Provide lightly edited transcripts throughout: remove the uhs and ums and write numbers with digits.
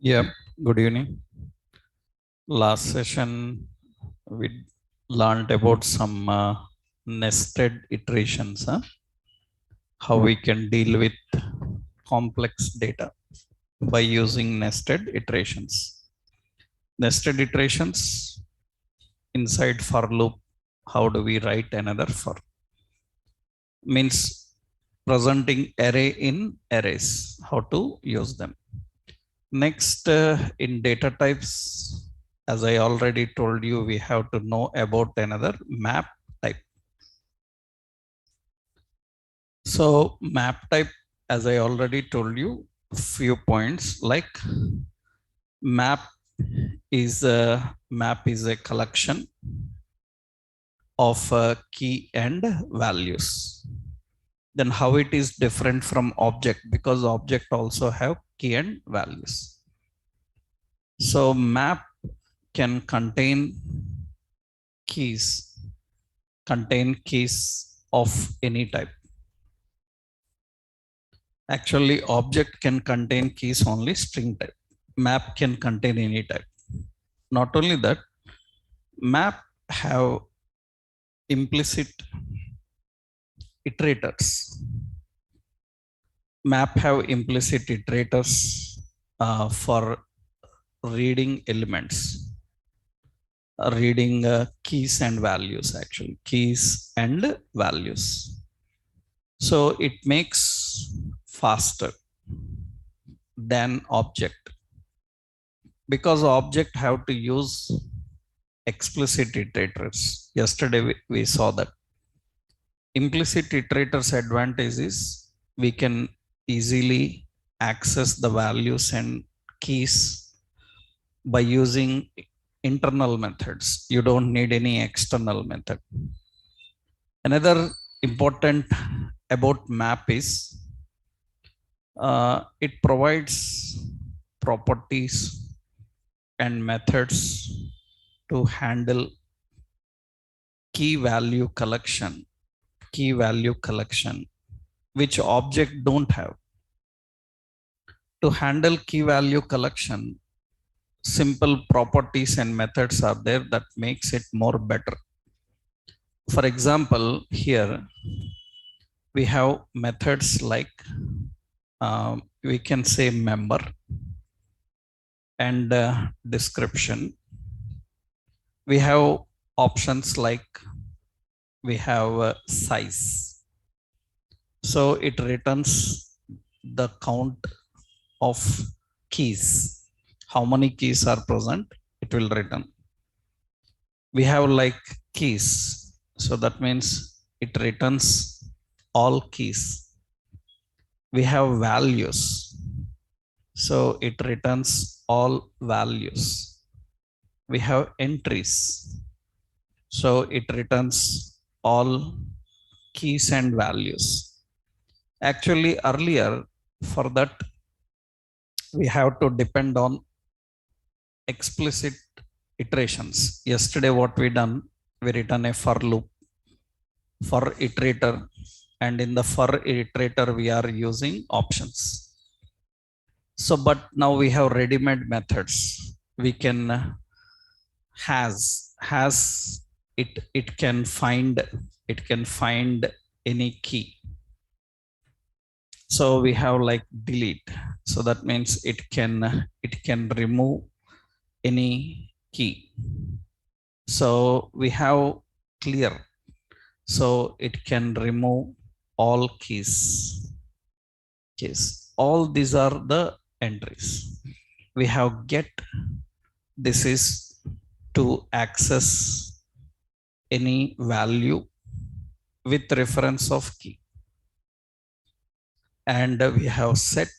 Yeah, good evening. Last session, we learned about some nested iterations, how we can deal with complex data by using nested iterations. Nested iterations inside for loop, how do we write another for? Means presenting array in arrays, how to use them. Next, in data types, as I already told you, we have to know about another map type. So map type, as I already told you, few points like map is a collection of key and values. Then how it is different from object, because object also have key and values. So map can contain keys of any type. Actually, object can contain keys only string type. Map can contain any type. Not only that, map have implicit iterators. Map have implicit iterators for reading elements, reading keys and values, actually, keys and values. So it makes faster than object, because object have to use explicit iterators. Yesterday we saw that. Implicit iterators advantage is we can easily access the values and keys by using internal methods. You don't need any external method. Another important about map is it provides properties and methods to handle key value collection, which object don't have. To handle key value collection, simple properties and methods are there that makes it more better. For example, here we have methods like we can say member and description. We have options like we have size. So it returns the count of keys. How many keys are present, it will return. We have like keys. So that means it returns all keys. We have values. So it returns all values. We have entries. So it returns all keys and values. Actually, earlier, for that, we have to depend on explicit iterations. Yesterday, what we done, we written a for loop, for iterator, and in the for iterator, we are using options. So, but now we have ready-made methods. We can it can find any key. So we have like delete. So that means it can remove any key. So we have clear. So it can remove all keys. All these are the entries. We have get. This is to access any value with reference of key. And we have set.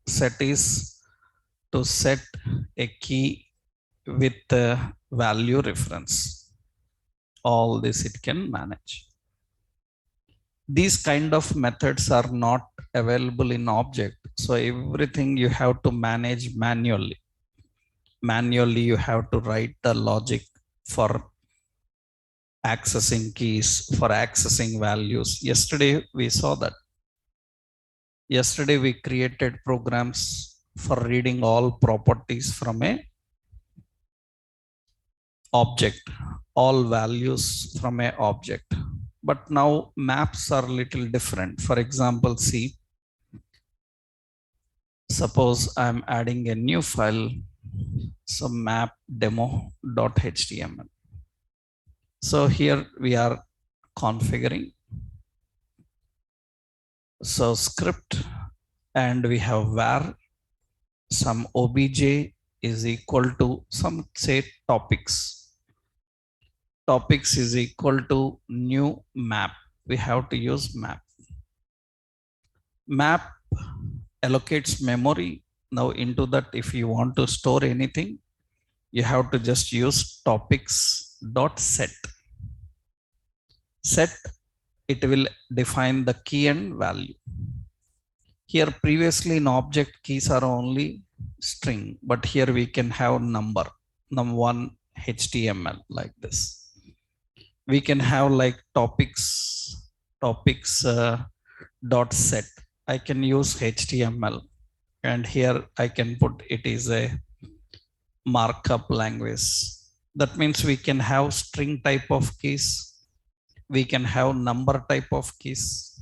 Set is to set a key with the value reference. All this it can manage. These kind of methods are not available in object. So everything you have to manage manually. Manually, you have to write the logic for accessing keys, for accessing values. Yesterday, we saw that. Yesterday, we created programs for reading all properties from a object, all values from a object. But now maps are little different. For example, see, suppose I'm adding a new file, so map demo.html. So here we are configuring. So script, and we have var some obj is equal to some say topics. Topics is equal to new map. We have to use map. Map allocates memory. Now into that, if you want to store anything, you have to just use topics dot set. Set, it will define the key and value. Here previously in object keys are only string, but here we can have number, num1 HTML like this. We can have like topics dot set. I can use HTML, and here I can put it is a markup language. That means we can have string type of keys. We can have number type of keys.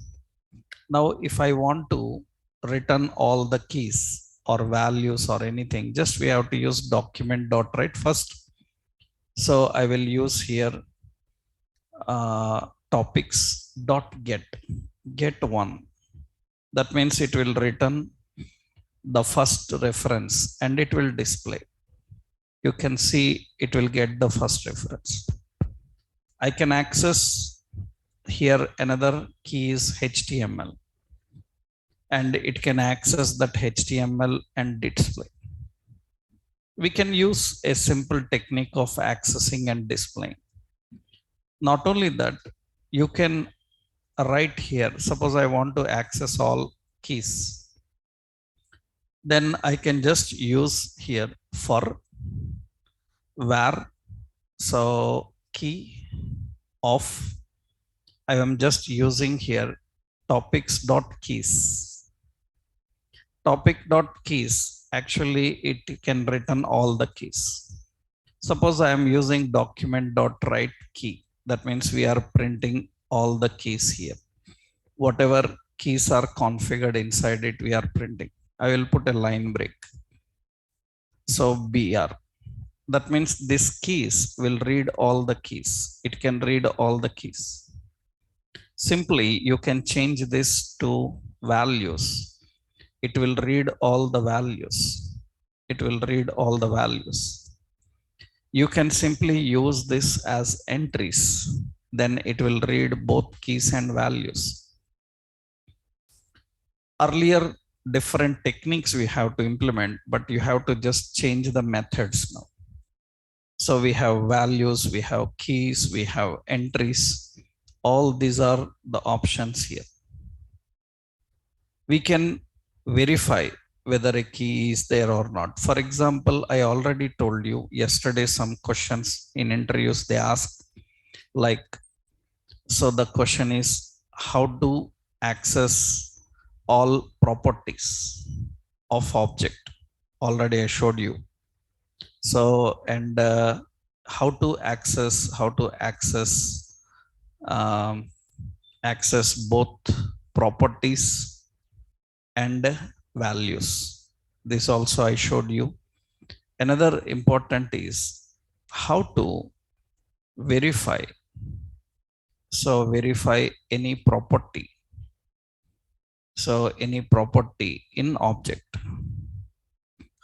Now, if I want to return all the keys or values or anything, just we have to use document dot write first. So I will use here topics dot get one. That means it will return the first reference and it will display. You can see it will get the first reference. I can access here another key is HTML, and it can access that HTML and display. We can use a simple technique of accessing and displaying. Not only that, you can write here, suppose I want to access all keys, then I can just use here for var, so key of, I am just using here topics.keys. Topic.keys, actually it can return all the keys. Suppose I am using document.write key. That means we are printing all the keys here. Whatever keys are configured inside it, we are printing. I will put a line break. So BR. That means this keys will read all the keys. It can read all the keys. Simply, you can change this to values. It will read all the values. It will read all the values. You can simply use this as entries. Then it will read both keys and values. Earlier, different techniques we have to implement, but you have to just change the methods now. So we have values, we have keys, we have entries. All these are the options here. We can verify whether a key is there or not. For example, I already told you yesterday some questions in interviews they asked, like, so the question is how to access all properties of object. Already I showed you. So, and how to access access both properties and values. This also I showed you. Another important is how to verify. So verify any property. So any property in object.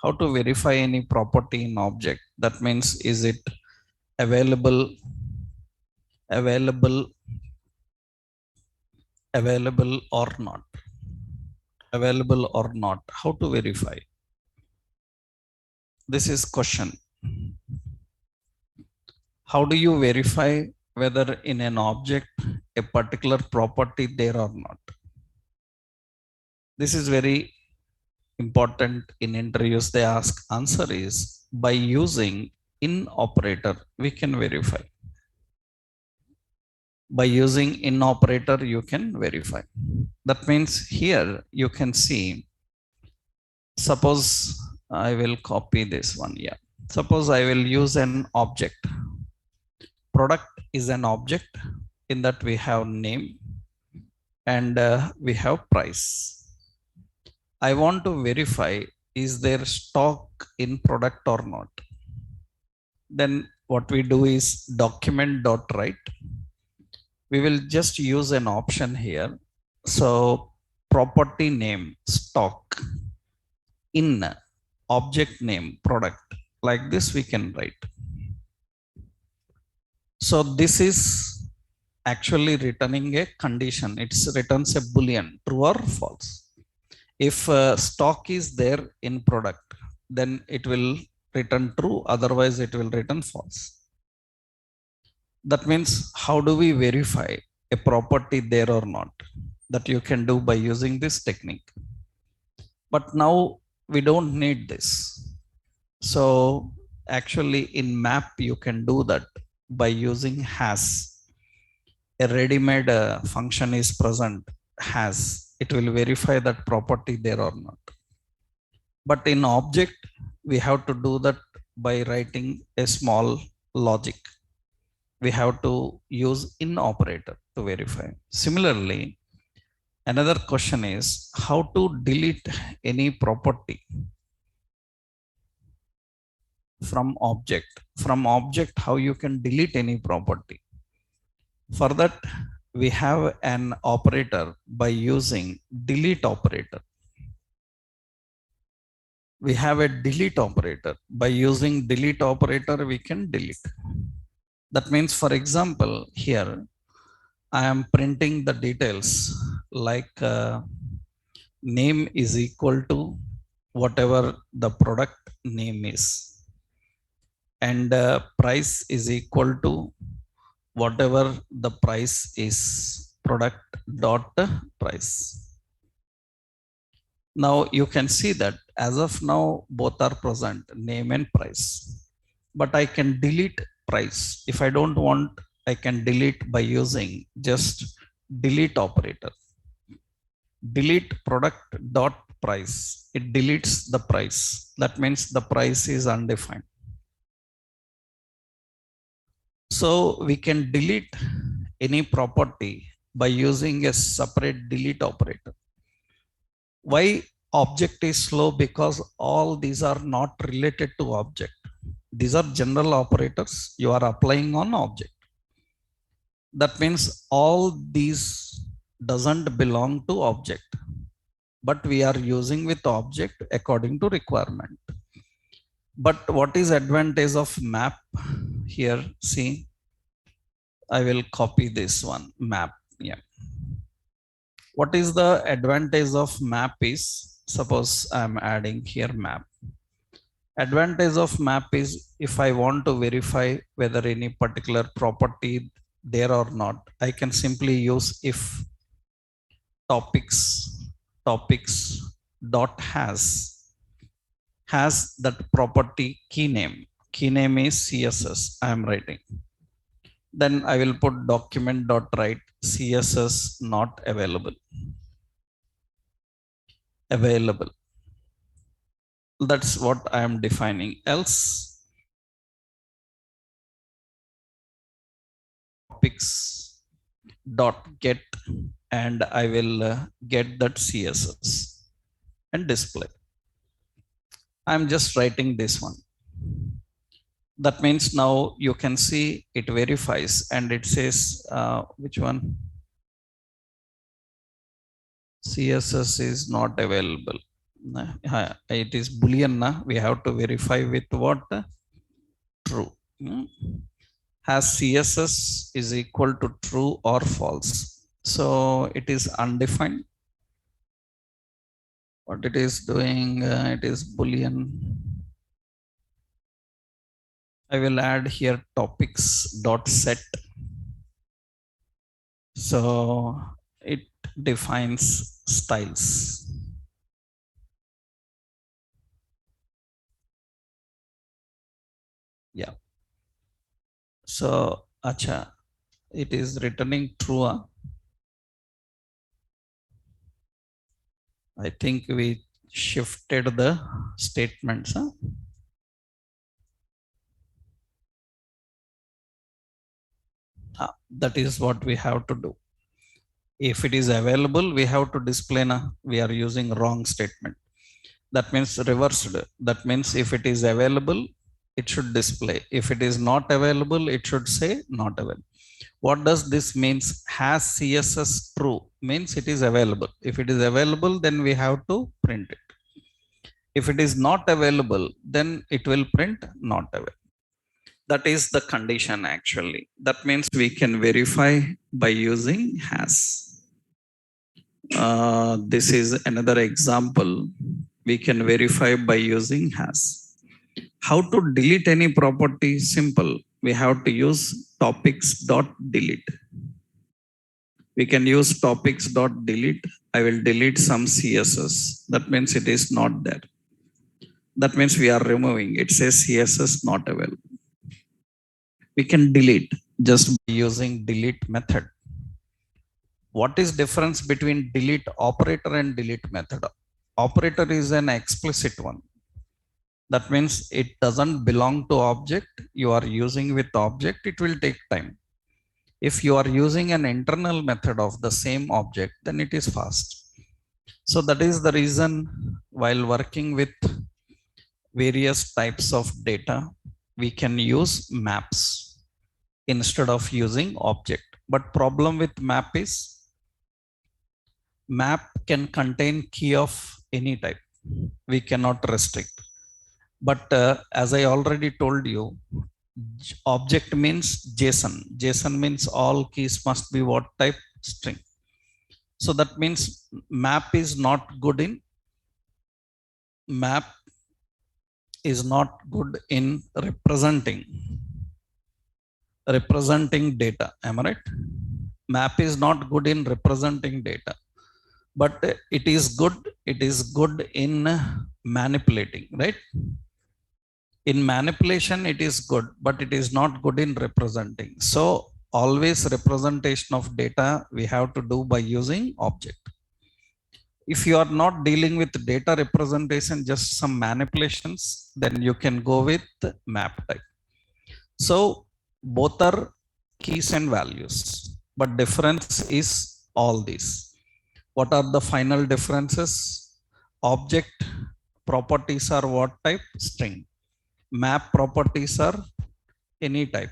How to verify any property in object? That means is it available or not? Available or not? How to verify? This is question. How do you verify whether in an object a particular property there or not? This is very important in interviews. They ask, answer is by using in operator we can verify. By using in operator you can verify. That means here you can see Suppose I will copy this one. Yeah. Suppose I will use an object. Product is an object. In that we have name and we have price. I want to verify, is there stock in product or not? Then what we do is document dot write. We will just use an option here. So property name stock in object name product, like this we can write. So this is actually returning a condition. It's returns a boolean, true or false. If stock is there in product, then it will return true, otherwise it will return false. That means how do we verify a property there or not? That you can do by using this technique. But now we don't need this. So actually in map you can do that by using has. A ready-made function is present, has. It will verify that property there or not. But in object, we have to do that by writing a small logic. We have to use in operator to verify. Similarly, another question is how to delete any property from object. From object, how you can delete any property. For that, we have an operator by using delete operator. We have a delete operator. By using delete operator, we can delete. That means, for example, here I am printing the details like name is equal to whatever the product name is, and price is equal to whatever the price is, product dot price. Now you can see that as of now, both are present, name and price. But I can delete price. If I don't want, I can delete by using just delete operator. Delete product dot price. It deletes the price. That means the price is undefined. So we can delete any property by using a separate delete operator. Why object is slow? Because all these are not related to object. These are general operators you are applying on object. That means all these doesn't belong to object, but we are using with object according to requirement. But what is advantage of map here? See, I will copy this one, map. Yeah. What is the advantage of map is, suppose I'm adding here map. Advantage of map is if I want to verify whether any particular property there or not, I can simply use if topics dot has that property key name. Key name is CSS. I am writing. Then I will put document dot write CSS not available. Available. That's what I am defining. Else topics dot get, and I will get that CSS and display. I'm just writing this one. That means now you can see it verifies and it says which one? CSS is not available. It is Boolean. We have to verify with what? True. Has CSS is equal to true or false. So it is undefined. What it is doing, it is Boolean. I will add here topics dot set. So it defines styles. Yeah. So, acha, it is returning true. I think we shifted the statements. That is what we have to do. If it is available, we have to display we are using wrong statement. That means reversed. That means if it is available, it should display. If it is not available, it should say not available. What does this means? Has CSS true means it is available. If it is available, then we have to print it. If it is not available, then it will print not available. That is the condition actually. That means we can verify by using has. This is another example. We can verify by using has. How to delete any property? Simple. We have to use topics.delete. We can use topics.delete. I will delete some CSS. That means it is not there. That means we are removing. It says CSS not available. We can delete just by using delete method. What is difference between delete operator and delete method? Operator is an explicit one. That means it doesn't belong to object. You are using with object, it will take time. If you are using an internal method of the same object, then it is fast. So that is the reason while working with various types of data, we can use maps instead of using object. But problem with map is map can contain key of any type. We cannot restrict. But as I already told you, object means JSON. JSON means all keys must be what type? String. So that means map is not good in representing data. Am I right? Map is not good in representing data, but it is good in manipulating, right? In manipulation it is good, but it is not good in representing. So always representation of data we have to do by using object. If you are not dealing with data representation, just some manipulations, then you can go with map type. So both are keys and values, but difference is all these. What are the final differences? Object properties are what type? String. Map properties are any type.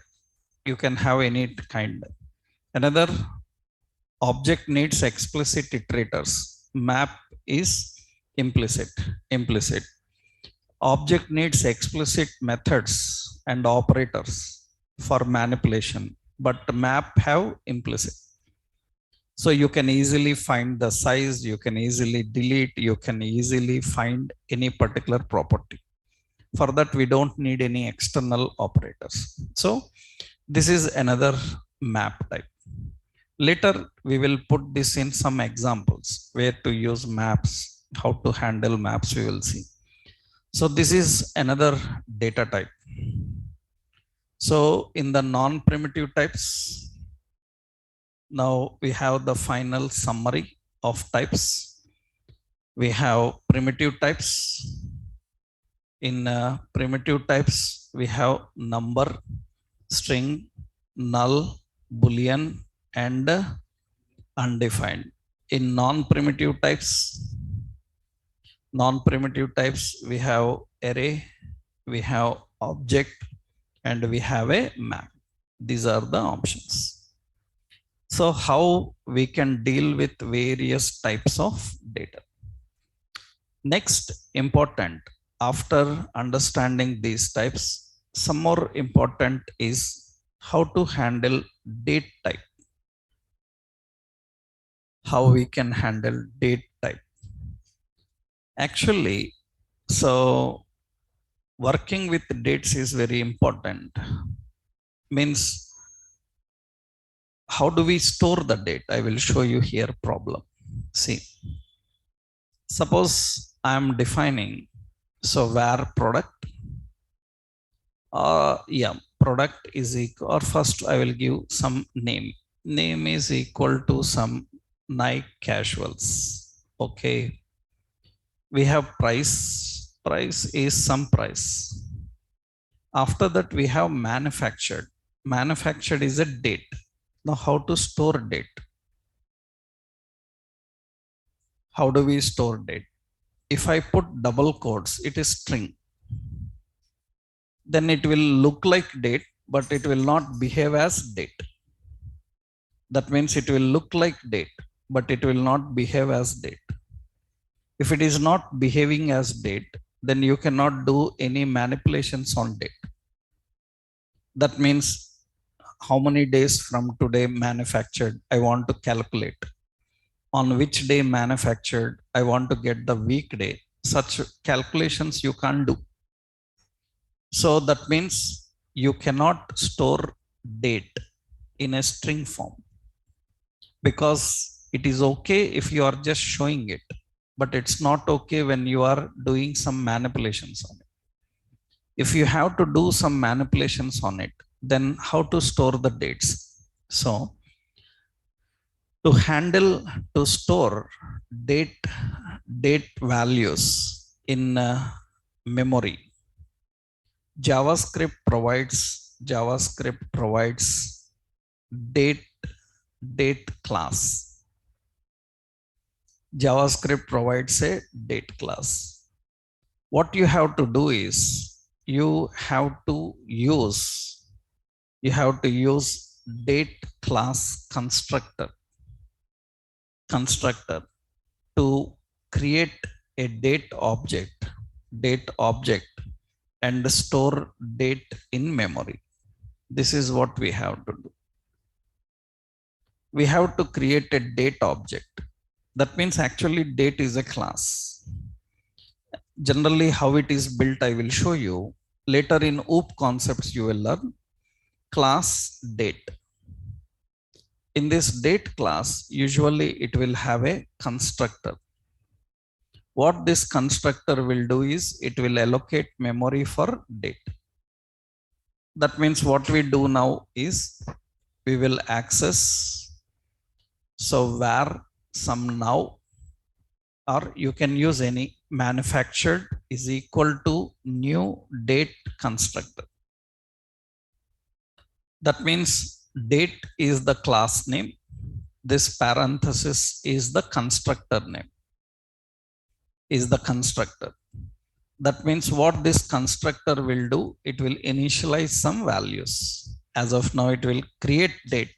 You can have any kind. Another, object needs explicit iterators. Map is implicit. Object needs explicit methods and operators for manipulation, but map have implicit. So you can easily find the size, you can easily delete, you can easily find any particular property. For that, we don't need any external operators. So this is another map type. Later, we will put this in some examples where to use maps, how to handle maps, we will see. So this is another data type. So in the non-primitive types, now we have the final summary of types. We have primitive types. In primitive types, we have number, string, null, boolean, and undefined. In non-primitive types, we have array, we have object, and we have a map. These are the options. So how we can deal with various types of data? Next, important, after understanding these types, some more important is how to handle date type. How we can handle date type. Actually, so working with dates is very important. Means, how do we store the date? I will show you here problem. See, suppose I am defining, so where product, product is equal, or first I will give some name. Name is equal to some Nike casuals. Okay. We have price. Price is some price. After that, we have manufactured. Manufactured is a date. Now, how to store date? How do we store date? If I put double quotes, it is string. Then it will look like date, but it will not behave as date. That means it will look like date, but it will not behave as date. If it is not behaving as date, then you cannot do any manipulations on date. That means how many days from today manufactured, I want to calculate. On which day manufactured, I want to get the weekday. Such calculations you can't do. So that means you cannot store date in a string form, because it is okay if you are just showing it, but it's not okay when you are doing some manipulations on it. If you have to do some manipulations on it, then how to store the dates? So to store date values in memory, JavaScript provides date class. JavaScript provides a date class. What you have to do is you have to use date class constructor to create a date object and store date in memory. This is what we have to do. We have to create a date object. That means actually date is a class. Generally, how it is built, I will show you. Later in OOP concepts, you will learn class date. In this date class, usually it will have a constructor. What this constructor will do is it will allocate memory for date. That means what we do now is we will access. So where some now, or you can use any manufactured is equal to new date constructor. That means date is the class name. This parenthesis is the constructor name, is the constructor. That means what this constructor will do, it will initialize some values. As of now, it will create date.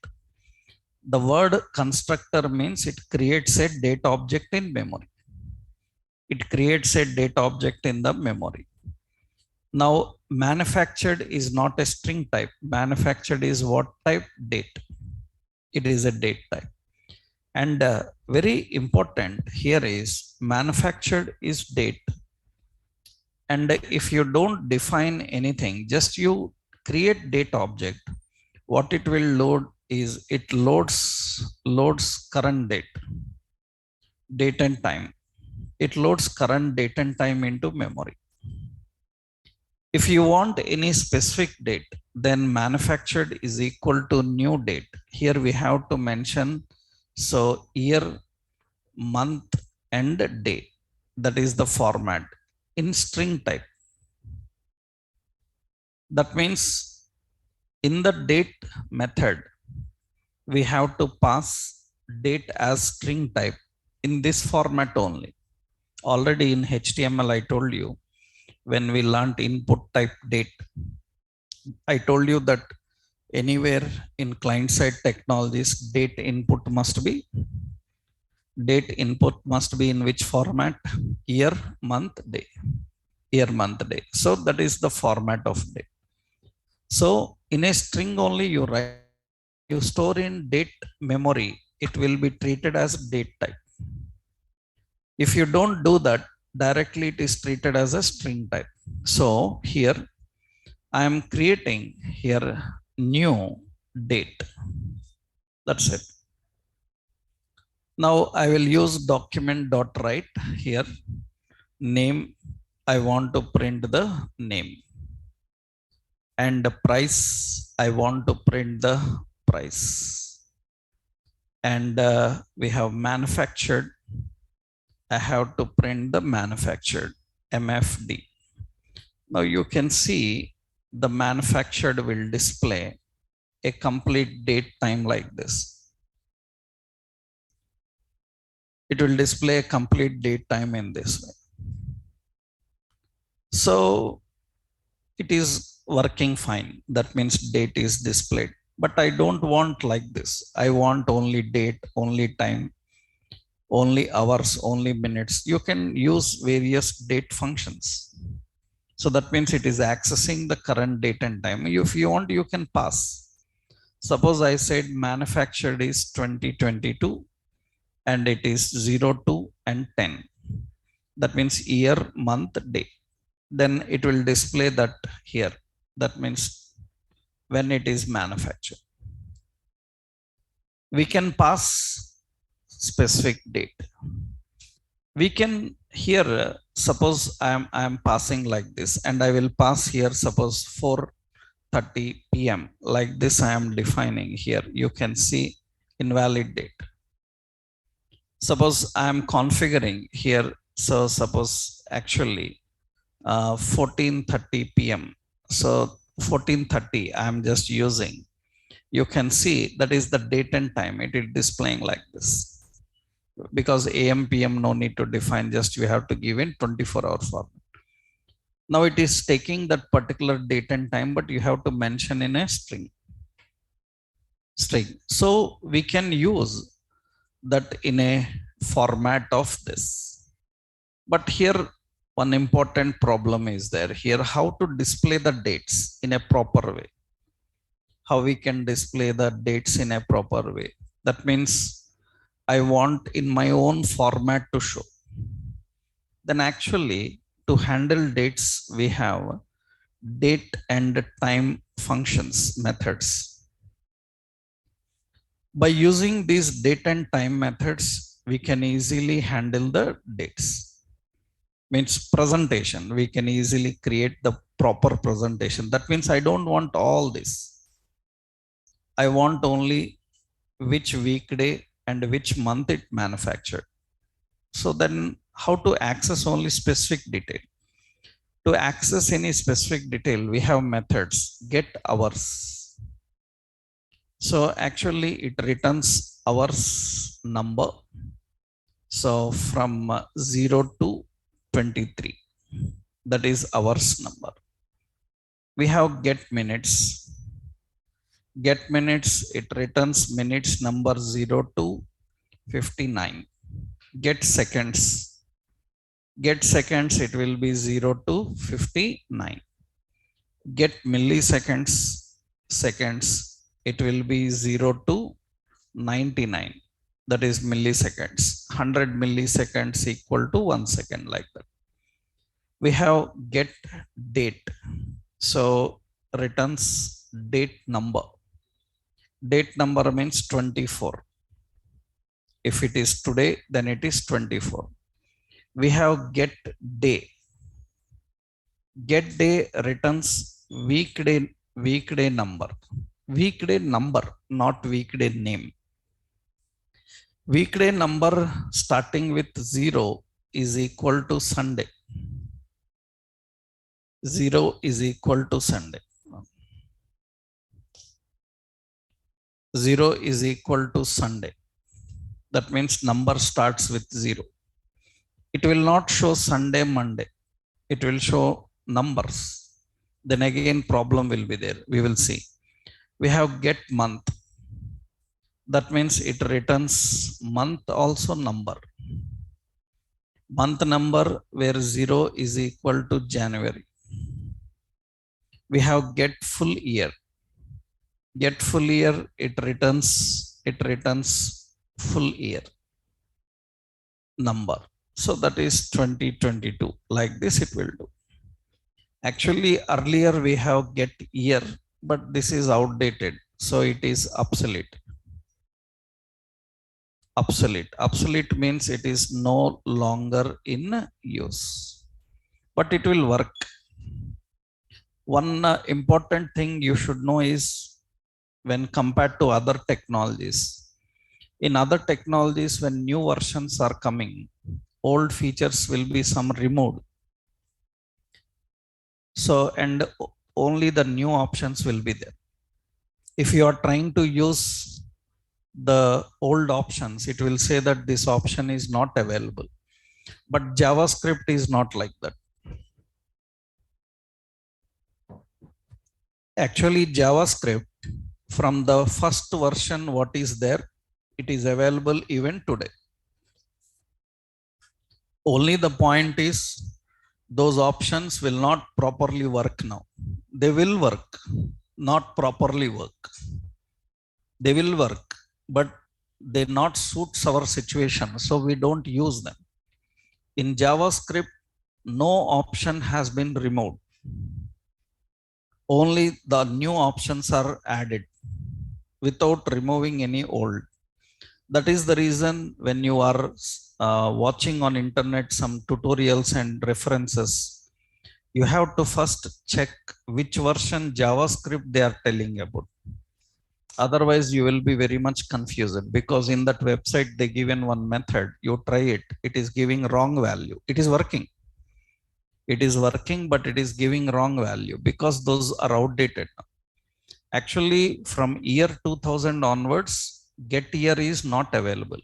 The word constructor means it creates a date object in memory. It creates a date object in the memory. Now, manufactured is not a string type. Manufactured is what type? Date. It is a date type. And very important here is manufactured is date. And if you don't define anything, just you create date object, what it will load is it loads current date and time. It loads current date and time into memory. If you want any specific date, then manufactured is equal to new date. Here we have to mention, so year, month, and day. That is the format in string type. That means in the date method, we have to pass date as string type in this format only. Already in HTML, I told you, when we learned input type date, I told you that anywhere in client-side technologies, date input must be in which format? Year, month, day. Year, month, day. So that is the format of date. So in a string only you write, you store in date memory, it will be treated as date type. If you don't do that, directly it is treated as a string type. So here I am creating here new date. That's it. Now I will use document.write here. Name, I want to print the name. And the price, I want to print the price. And we have manufactured I have to print the manufactured MFD. Now you can see the manufactured will display a complete date time like this. It will display a complete date time in this way. So it is working fine. That means date is displayed. But I don't want like this. I want only date, only time, only hours, only minutes. You can use various date functions. So that means it is accessing the current date and time. If you want, you can pass. Suppose I said manufactured is 2022 and it is 02 and 10. That means year, month, day. Then it will display that here. That means when it is manufactured. We can pass specific date. We can here, suppose I am passing like this, and I will pass here, suppose 4:30 p.m. Like this I am defining here. You can see invalid date. Suppose I am configuring here. So suppose actually 14:30 p.m. So 14:30 I am just using. You can see that is the date and time. It is displaying like this. Because AM PM no need to define, just we have to give in 24-hour format. Now it is taking that particular date and time, but you have to mention in a string. So we can use that in a format of this. But here one important problem is there. Here, how to display the dates in a proper way. How we can display the dates in a proper way. That means I want in my own format to show. Then actually to handle dates, we have date and time functions methods. By using these date and time methods, we can easily handle the dates. Means presentation, we can easily create the proper presentation. That means I don't want all this. I want only which weekday and which month it manufactured. So then how to access only specific detail? To access any specific detail, we have methods get hours. So actually it returns hours number. So from 0 to 23, that is hours number. We have get minutes. Get minutes, it returns minutes number 0 to 59. Get seconds. Get seconds, it will be 0 to 59. Get milliseconds, seconds, it will be 0 to 99. That is milliseconds. 100 milliseconds equal to 1 second, like that. We have get date. So returns date number. Date number means 24. If it is today, then it is 24. We have get day. Get day returns weekday number. Weekday number, not weekday name. Weekday number starting with 0 is equal to Sunday. 0 is equal to Sunday. 0 is equal to Sunday. That means number starts with 0. It will not show Sunday, Monday. It will show numbers. Then again problem will be there. We will see. We have get month. That means it returns month also number. Month number where 0 is equal to January. We have get full year. Get full year, it returns full year number. So that is 2022. Like this it will do. Actually earlier we have get year, but this is outdated. So it is obsolete. Obsolete means it is no longer in use, but it will work. One important thing you should know is when compared to other technologies, in other technologies, when new versions are coming, old features will be some removed. So, and only the new options will be there. If you are trying to use the old options, it will say that this option is not available. But JavaScript is not like that. Actually, JavaScript from the first version, what is there, it is available even today. Only the point is those options will not properly work now. They will work, not properly work. They will work, but they not suits our situation, so we don't use them. In JavaScript, no option has been removed. Only the new options are added without removing any old. That is the reason when you are watching on internet some tutorials and references, you have to first check which version JavaScript they are telling about. Otherwise, you will be very much confused, because in that website they given one method, you try it, it is giving wrong value. It is working. It is working, but it is giving wrong value because those are outdated. Actually, from year 2000 onwards, get year is not available.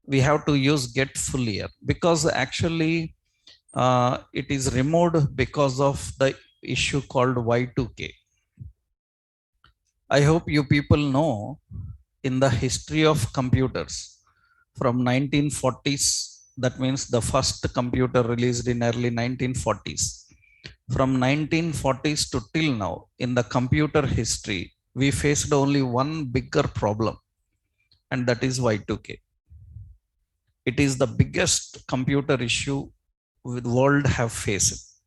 We have to use get full year, because actually it is removed because of the issue called Y2K. I hope you people know, in the history of computers from 1940s, that means the first computer released in early 1940s. From 1940s to till now, in the computer history, we faced only one bigger problem, and that is Y2K. It is the biggest computer issue the world have faced.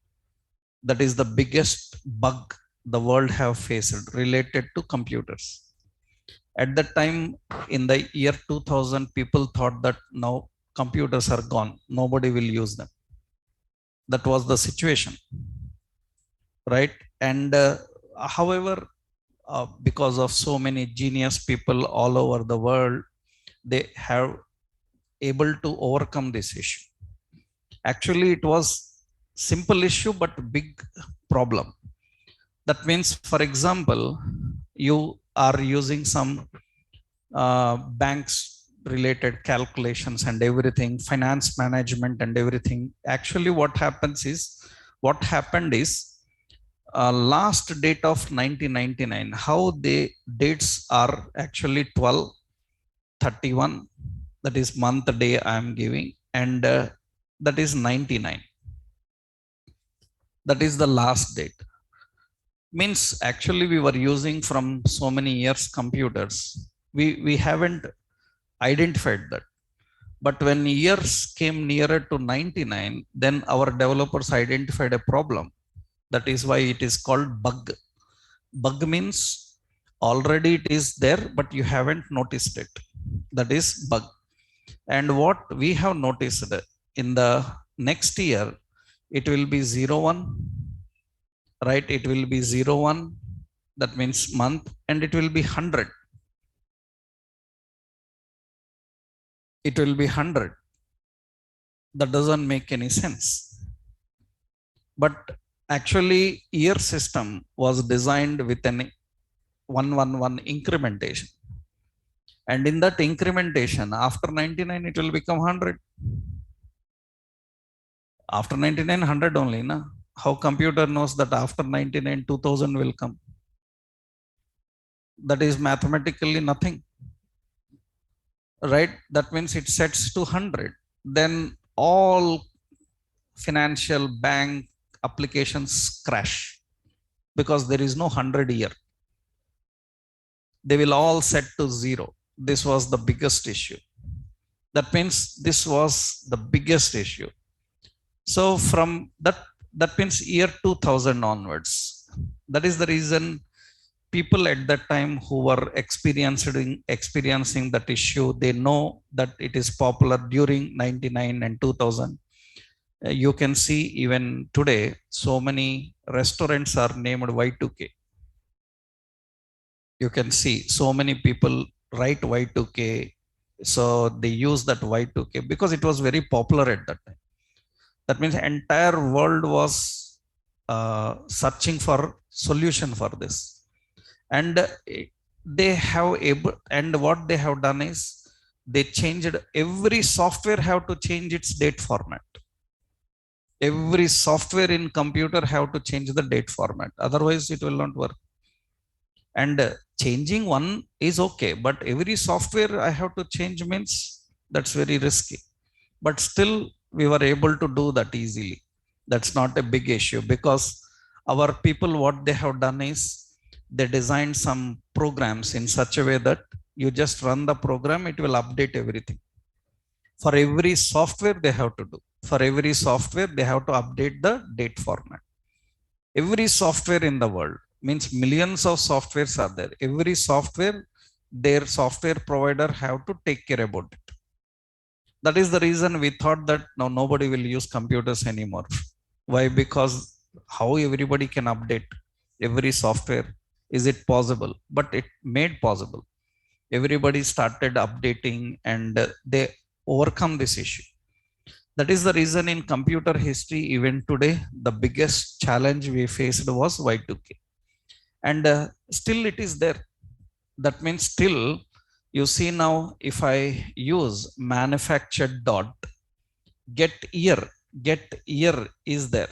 That is the biggest bug the world have faced related to computers. At that time, in the year 2000, people thought that now computers are gone, nobody will use them. That was the situation, right? And however, because of so many genius people all over the world, they have able to overcome this issue. Actually, it was simple issue, but big problem. That means, for example, you are using some banks related calculations and everything, finance management and everything. Actually, what happened is last date of 1999, how the dates are actually 12, 31, that is month day I am giving, and that is 99. That is the last date. Means actually we were using from so many years computers. We haven't identified that. But when years came nearer to 99, then our developers identified a problem. That is why it is called bug. Bug means already it is there, but you haven't noticed it. That is bug. And what we have noticed in the next year, it will be 01, right? It will be 01, that means month, and it will be 100. It will be 100. That doesn't make any sense. But actually, year system was designed with an 111 incrementation. And in that incrementation, after 99, it will become 100. After 99, 100 only, na? How computer knows that after 99, 2000 will come? That is mathematically nothing, right? That means it sets to 100. Then all financial bank applications crash because there is no 100 year. They will all set to 0. This was the biggest issue. That means this was the biggest issue. So from that means year 2000 onwards. That is the reason people at that time who were experiencing that issue, they know that it is popular during 99 and 2000. You can see even today, so many restaurants are named Y2K. You can see so many people write Y2K, So they use that Y2K because it was very popular at that time. That means entire world was searching for solution for this. And they have able, and what they have done is they changed, every software have to change its date format. Every software in computer have to change the date format, otherwise it will not work. And changing one is okay, but every software I have to change means that's very risky. But still we were able to do that easily. That's not a big issue, because our people, what they have done is they designed some programs in such a way that you just run the program, it will update everything. For every software they have to do, for every software they have to update the date format. Every software in the world, means millions of softwares are there. Every software, their software provider have to take care about it. That is the reason we thought that now nobody will use computers anymore. Why? Because how everybody can update every software? Is it possible? But it made possible. Everybody started updating, and they overcome this issue. That is the reason in computer history, even today, the biggest challenge we faced was Y2K. And still it is there. That means still, you see now, if I use manufactured dot, get year is there,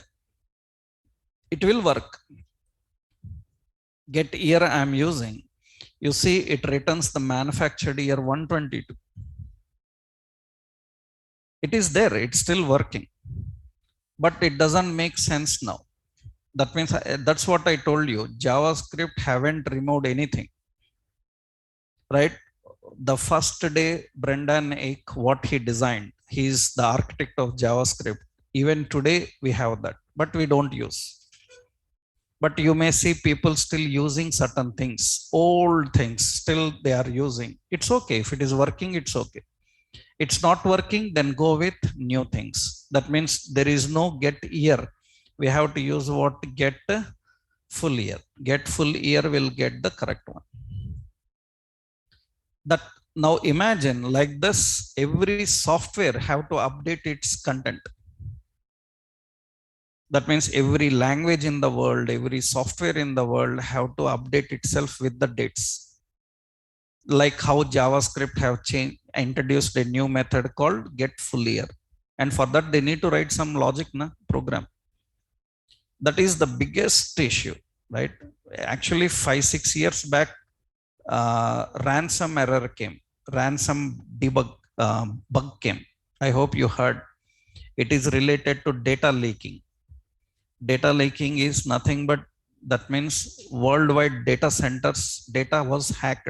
it will work. Get year I am using, you see it returns the manufactured year 122. It is there, it's still working, but it doesn't make sense now. That means that's what I told you, JavaScript haven't removed anything, right? The first day Brendan Eich, what he designed, he is the architect of JavaScript. Even today we have that, but we don't use. But you may see people still using certain things, old things still they are using. It's okay, if it is working, it's okay. It's not working, then go with new things. That means there is no get year. We have to use what? Get full year. Get full year will get the correct one. That now imagine like this, every software have to update its content. That means every language in the world, every software in the world have to update itself with the dates. Like how JavaScript have changed, introduced a new method called get full year, and for that they need to write some logic program. That is the biggest issue, right? Actually 5-6 years back, ransom error came, ransom debug bug came. I hope you heard. It is related to data leaking. Data leaking is nothing but, that means worldwide data centers data was hacked.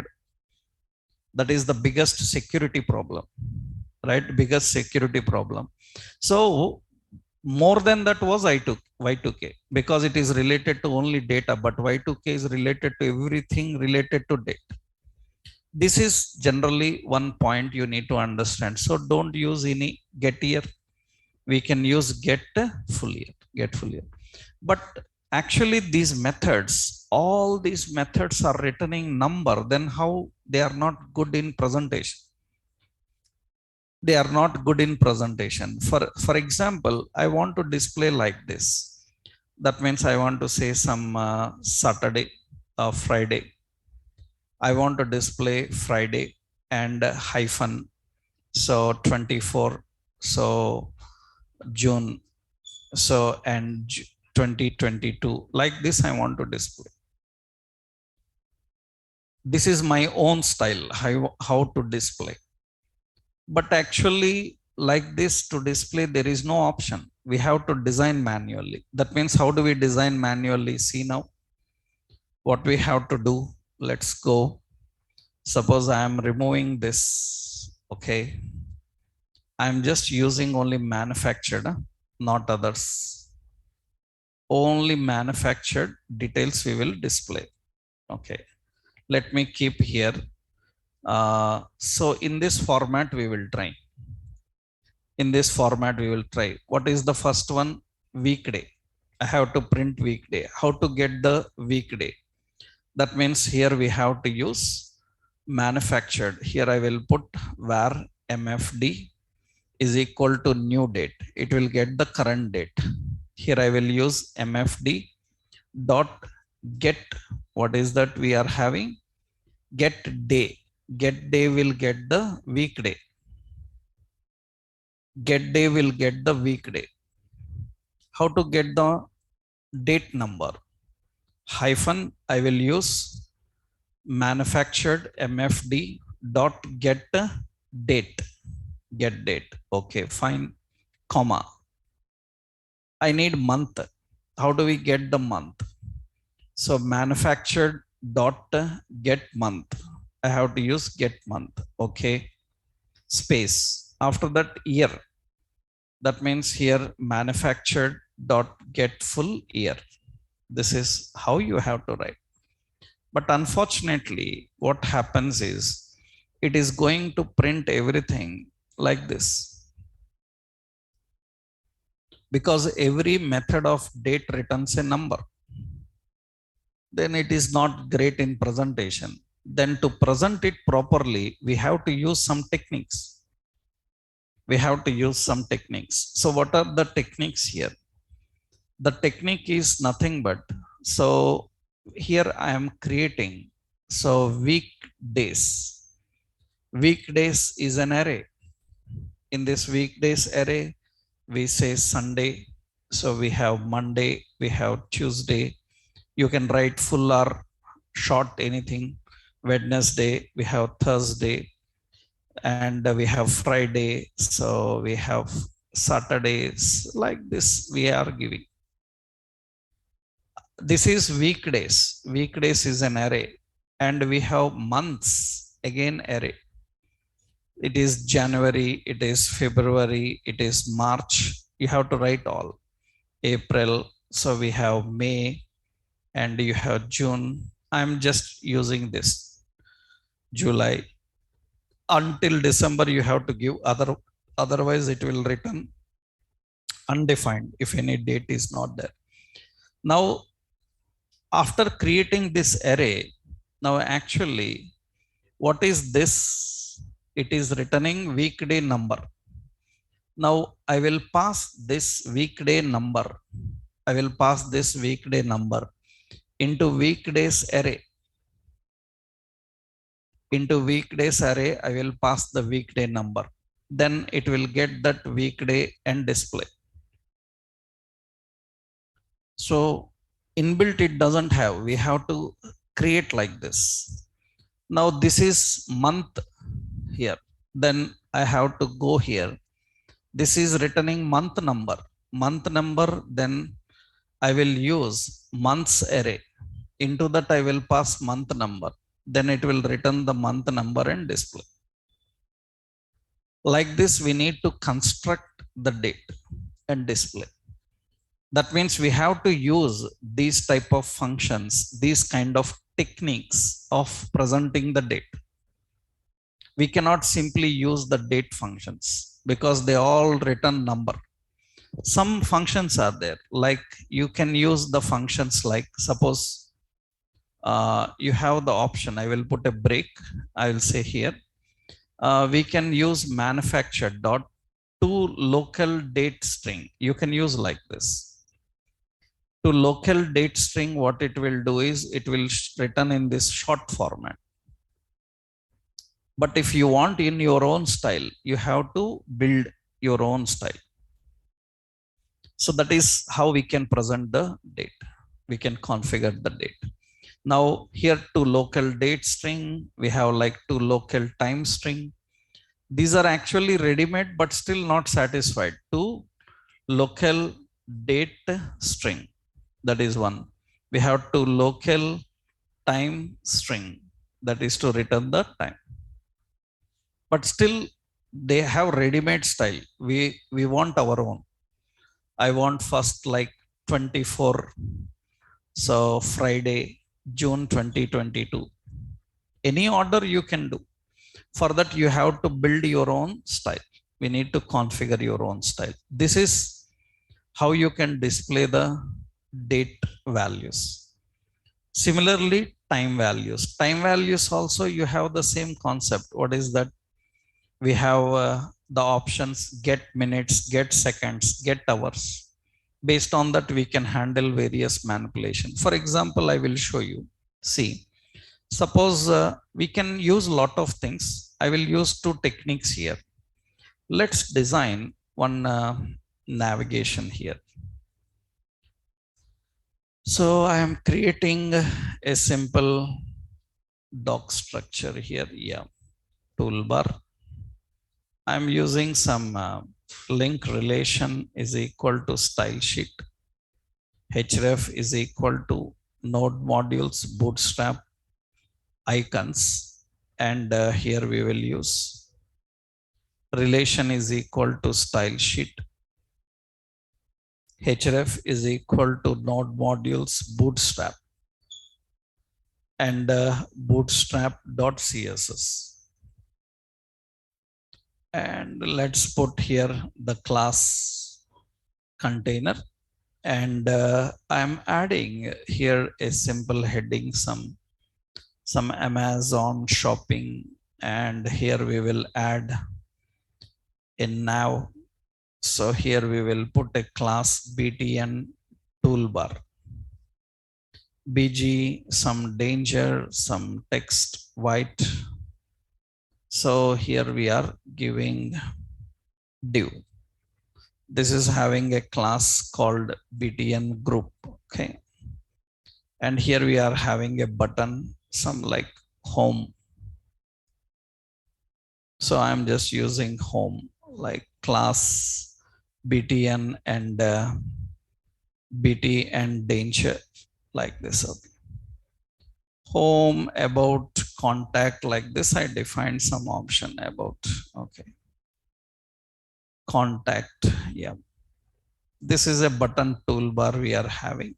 That is the biggest security problem, right? Biggest security problem. So more than that was Y2K, because it is related to only data, but Y2K is related to everything related to data. This is generally one point you need to understand. So don't use any get year. We can use get full year, get full year. But actually these methods, all these methods are returning number, then how they are not good in presentation? They are not good in presentation. For example, I want to display like this. That means I want to say some Saturday or Friday. I want to display Friday and hyphen, so 24, so June, so and 2022, like this I want to display. This is my own style, how to display. But actually like this to display, there is no option. We have to design manually. That means how do we design manually? See now what we have to do. Let's go. Suppose I am removing this. Okay, I am just using only manufactured, not others. Only manufactured details we will display. Okay, let me keep here. So in this format we will try. In this format we will try. What is the first one? Weekday. I have to print weekday. How to get the weekday? That means here we have to use manufactured. Here I will put var mfd is equal to new date. It will get the current date. Here I will use mfd dot get. What is that we are having? Get day. Get day will get the weekday. Get day will get the weekday. How to get the date number? Hyphen I will use manufactured mfd dot get date. Get date. Okay, fine. Comma. I need month. How do we get the month? So manufactured dot get month. I have to use get month. Okay. Space. After that year. That means here manufactured dot get full year. This is how you have to write. But unfortunately, what happens is it is going to print everything like this, because every method of date returns a number. Then it is not great in presentation. Then to present it properly, we have to use some techniques. So what are the techniques here? The technique is nothing but, so here I am creating, so weekdays. Weekdays is an array. In this weekdays array, we say Sunday. So we have Monday, we have Tuesday. You can write full or short, anything. Wednesday, we have Thursday, and we have Friday. So we have Saturdays, like this we are giving. This is weekdays. Weekdays is an array. And we have months, again array. It is January, it is February, it is March. You have to write all. April, so we have May, and you have June. I'm just using this. July. Until December, you have to give otherwise it will return undefined if any date is not there. Now, after creating this array, now actually, what is this? It is returning weekday number. Now I will pass this weekday number. I will pass this weekday number into weekdays array. Into weekdays array, I will pass the weekday number. Then it will get that weekday and display. So inbuilt it doesn't have. We have to create like this. Now this is month here. Then I have to go here. This is returning month number. Month number, then I will use months array. Into that I will pass month number. Then it will return the month number and display. Like this, we need to construct the date and display. That means we have to use these type of functions, these kind of techniques of presenting the date. We cannot simply use the date functions because they all return number. Some functions are there, like you can use the functions like, suppose you have the option, I will put a break, I will say here, we can use manufactured dot to local date string. You can use like this. To local date string, what it will do is it will return in this short format. But if you want in your own style, you have to build your own style. So that is how we can present the date. We can configure the date. Now here to local date string, we have like to local time string. These are actually ready-made, but still not satisfied. To local date string, that is one. We have to local time string, that is to return the time. But still they have ready-made style. We want our own. I want first like 24. So Friday, June 2022. Any order you can do. For that, you have to build your own style. We need to configure your own style. This is how you can display the date values. Similarly, time values. Time values also you have the same concept. What is that? We have the options get minutes, get seconds, get hours. Based on that, we can handle various manipulation. For example, I will show you. See, suppose we can use a lot of things. I will use two techniques here. Let's design one navigation here. So I am creating a simple doc structure here. Yeah, toolbar. I'm using some link relation is equal to style sheet. href is equal to node modules bootstrap icons. And here we will use relation is equal to style sheet. href is equal to node modules bootstrap and bootstrap.css. And let's put here the class container. And I'm adding here a simple heading, some Amazon shopping. And here we will add a nav. So here we will put a class btn toolbar. bg, some danger, some text white. So here we are giving div. This is having a class called btn group. Okay. And here we are having a button, some like home. So I'm just using home, like class btn and bt and danger, like this. Okay. Home, about, contact, like this. I defined some option about. Okay. Contact. Yeah. This is a button toolbar we are having.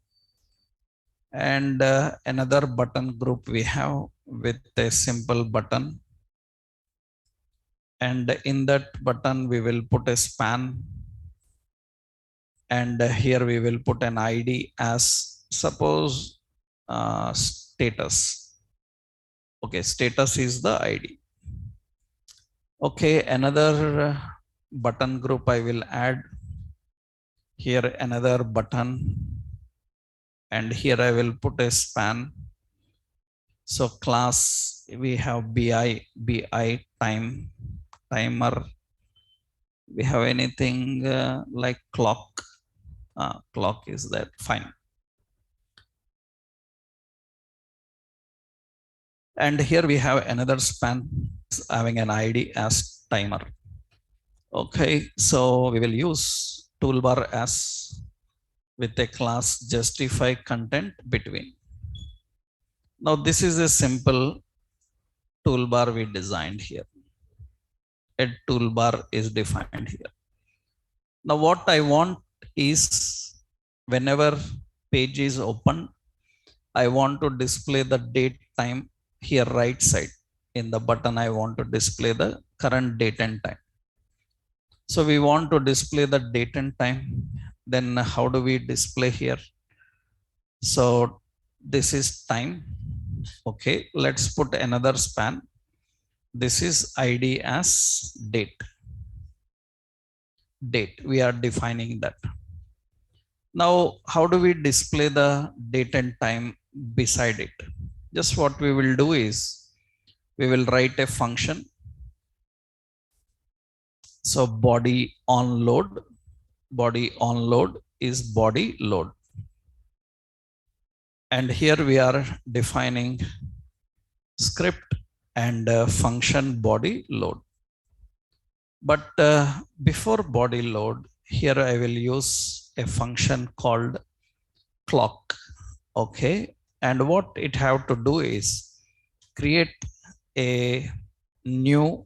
And another button group we have with a simple button. And in that button, we will put a span. And here we will put an ID as suppose status. Okay, status is the ID. Okay, another button group I will add. Here another button. And here I will put a span. So class, we have bi time, timer. We have anything like clock. Clock is that, fine. And here we have another span having an ID as timer. Okay, so we will use toolbar as with a class justify content between. Now this is a simple toolbar we designed here. A toolbar is defined here. Now what I want is whenever page is open, I want to display the date time here right side. In the button, I want to display the current date and time. So we want to display the date and time. Then how do we display here? So this is time. Okay, let's put another span. This is ID as date. Date, we are defining that. Now, how do we display the date and time beside it? Just what we will do is, we will write a function. So body on load is body load. And here we are defining script and function body load. But before body load, here I will use a function called clock. Okay. And what it have to do is create a new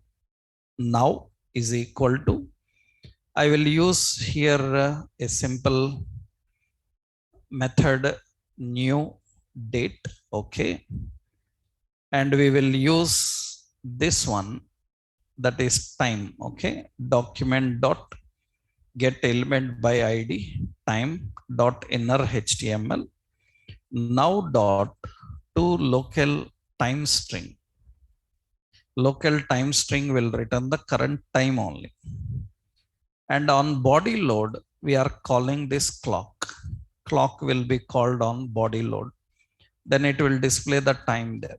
now is equal to, I will use here a simple method new date. Okay. And we will use this one, that is time. Okay. Document dot get element by ID time dot inner HTML now dot to local time string. Local time string will return the current time only. And on body load, we are calling this clock. Clock will be called on body load. Then it will display the time there.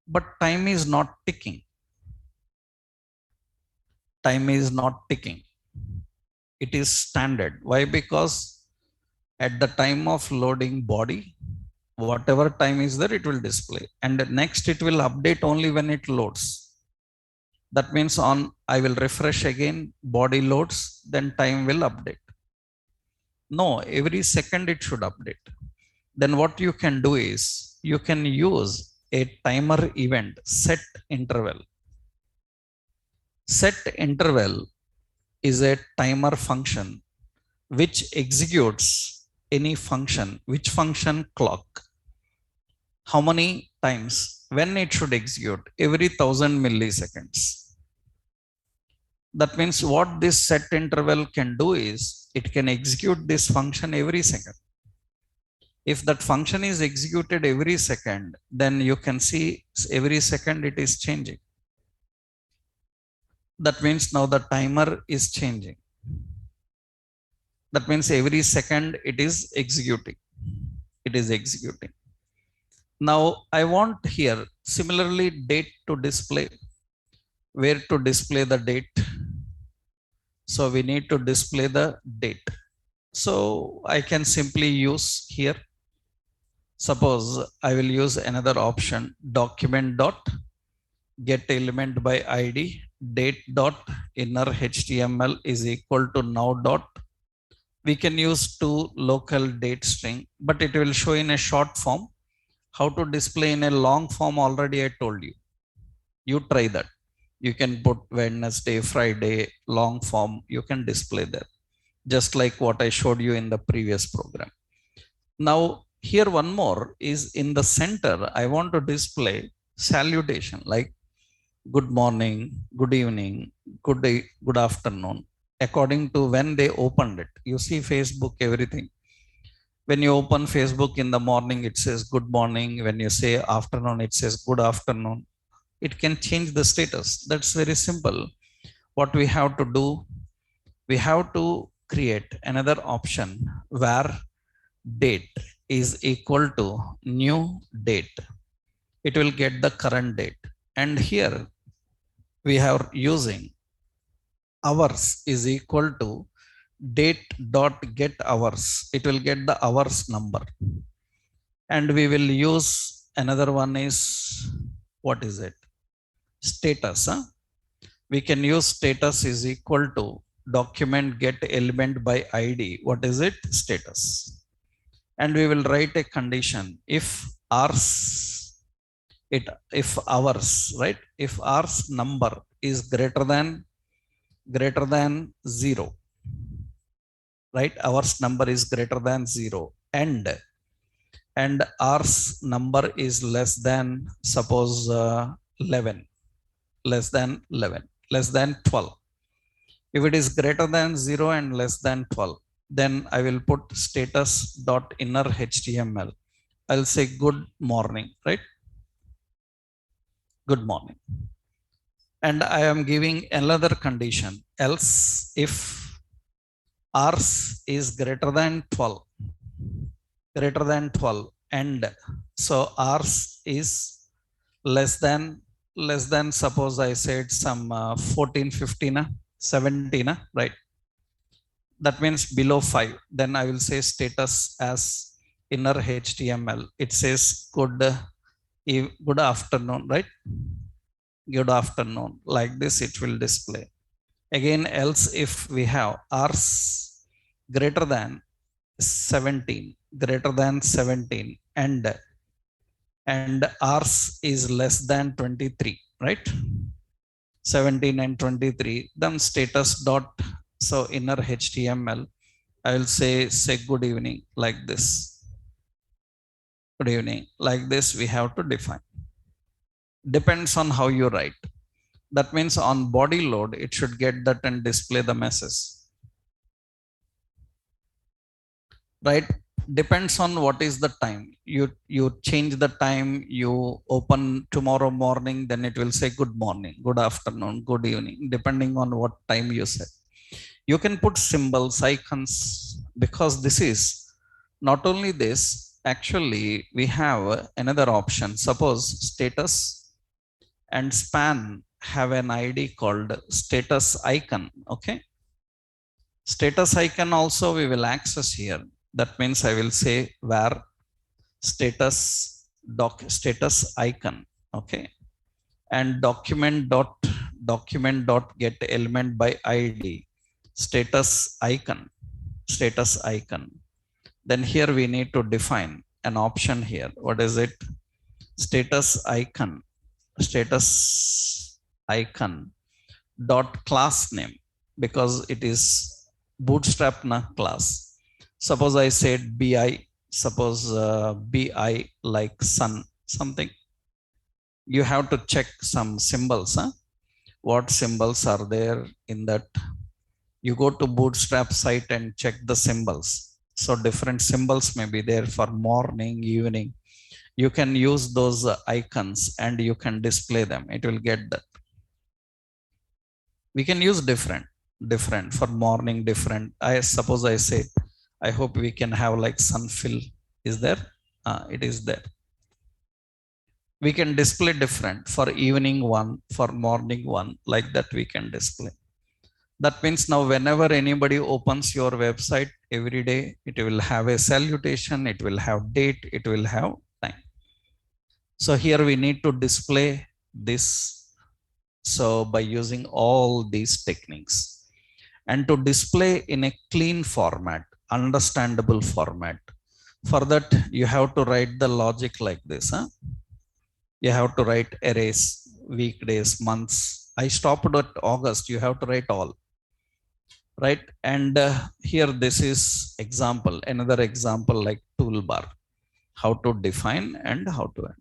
But time is not ticking. Time is not ticking. It is standard. Why? Because at the time of loading body, whatever time is there, it will display. And next it will update only when it loads. That means on I will refresh again, body loads, then time will update. No, every second it should update. Then what you can do is you can use a timer event set interval. Set interval is a timer function which executes any function. Which function? Clock. How many times? When it should execute? Every 1000 milliseconds. That means what this set interval can do is it can execute this function every second. If that function is executed every second, then you can see every second it is changing. That means now the timer is changing. That means every second it is executing. It is executing. Now I want here similarly date to display. Where to display the date? So we need to display the date. So I can simply use here. Suppose I will use another option, document dot get element by id date dot inner html is equal to now dot. We can use two local date string, but it will show in a short form. How to display in a long form already I told you. You try that. You can put Wednesday, Friday, long form, you can display there. Just like what I showed you in the previous program. Now here one more is in the center. I want to display salutation like good morning, good evening, good day, good afternoon, according to when they opened it. You see Facebook, everything. When you open Facebook in the morning, it says good morning. When you say afternoon, it says good afternoon. It can change the status. That's very simple. What we have to do, we have to create another option where date is equal to new date. It will get the current date. And here we are using hours is equal to date dot get hours. It will get the hours number. And we will use another one is, what is it? Status. We can use status is equal to document get element by id. What is it? Status. And we will write a condition if hours, if hours, right? If hours number is greater than 0, right? Hours number is greater than 0, and hours number is less than, suppose 11, less than 11, less than 12. If it is greater than 0 and less than 12, then I will put status dot inner html. I'll say good morning, right? Good morning. And I am giving another condition, else if hours is greater than 12, and so hours is less than, suppose I said some 14, 15, 17, right? That means below 5. Then I will say status as inner html. It says good afternoon, right? Good afternoon. Like this it will display. Again, else if we have hours greater than 17, and hours is less than 23, right? 17 and 23, then status dot, so inner html, I will say good evening, like this. Good evening, like this we have to define. Depends on how you write. That means on body load, it should get that and display the message. Right? Depends on what is the time. You change the time, you open tomorrow morning, then it will say good morning, good afternoon, good evening, depending on what time you set. You can put symbols, icons, because this is not only this. Actually, we have another option. Suppose status and span have an id called status icon. Okay, status icon also we will access here. That means I will say where status status icon. Okay, and document dot get element by id status icon, status icon. Then here we need to define an option here. What is it? Status icon, status icon dot class name, because it is bootstrap na class. Suppose I said bi, suppose bi like sun something. You have to check some symbols, huh? What symbols are there in that? You go to bootstrap site and check the symbols. So different symbols may be there for morning, evening. You can use those icons and you can display them. It will get that. We can use different for morning, different. I suppose I say, I hope we can have like sun fill. Is there? It is there. We can display different for evening one, for morning one, like that we can display. That means now whenever anybody opens your website every day, it will have a salutation, it will have date, it will have time. So here we need to display this. So by using all these techniques, and to display in a clean format, understandable format, for that you have to write the logic like this. Huh? You have to write arrays, weekdays, months. I stopped at August. You have to write all. Right. And here this is example, another example like toolbar, how to define and how to end.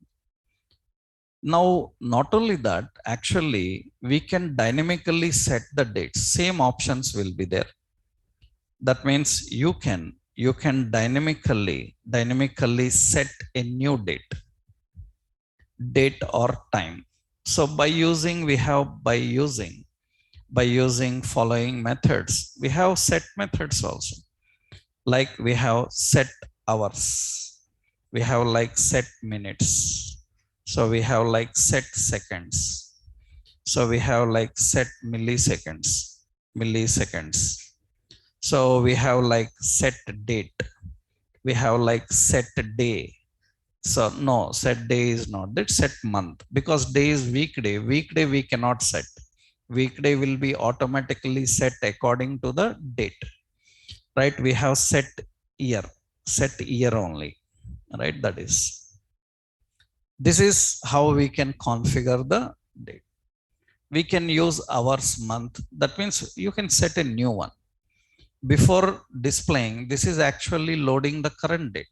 Now, not only that, actually, we can dynamically set the dates. Same options will be there. That means you can dynamically set a new date or time. So by using following methods, we have set methods also. Like we have set hours, we have like set minutes, so we have like set seconds, so we have like set milliseconds, so we have like set date, we have like set day. So no, set day is not that. Set month, because day is weekday. Weekday we cannot set. Weekday will be automatically set according to the date. Right? We have set year only. Right? That is. This is how we can configure the date. We can use hours, month. That means you can set a new one. Before displaying, this is actually loading the current date.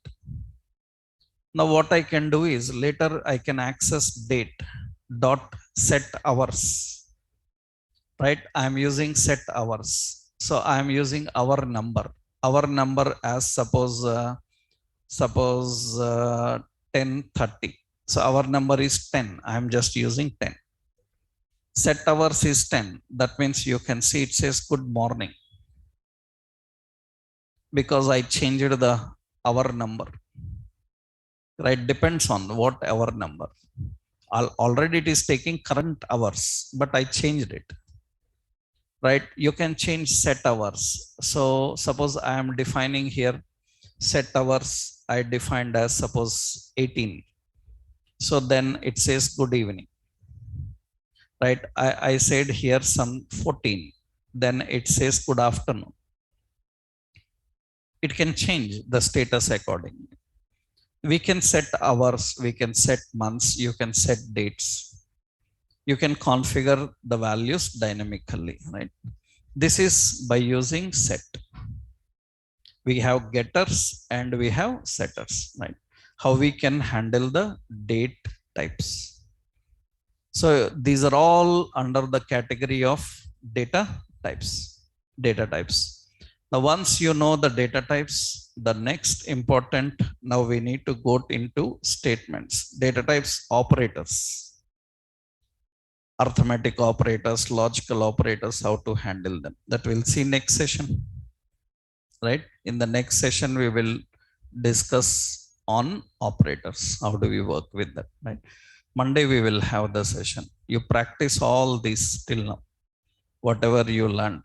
Now what I can do is later I can access date dot set hours. Right? I'm using set hours. So I'm using our number as suppose 10:30. So our number is 10. I'm just using 10. Set hours is 10. That means you can see it says good morning, because I changed the hour number. Right? Depends on what hour number. Already it is taking current hours, but I changed it. Right? You can change set hours. So suppose I am defining here set hours, I defined as suppose 18. So then it says good evening. Right? I said here some 14. Then it says good afternoon. It can change the status accordingly. We can set hours, we can set months, you can set dates. You can configure the values dynamically, right? This is by using set. We have getters and we have setters, right? How we can handle the date types. So these are all under the category of data types. Now, once you know the data types, the next important, now we need to go into statements, data types, operators, arithmetic operators, logical operators, how to handle them. That we'll see next session, right? In the next session, we will discuss on operators. How do we work with that, right? Monday, we will have the session. You practice all this till now, whatever you learned.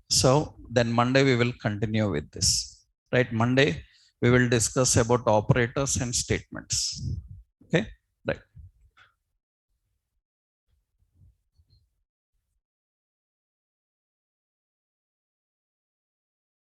So then Monday, we will continue with this, right? Monday, we will discuss about operators and statements. Okay.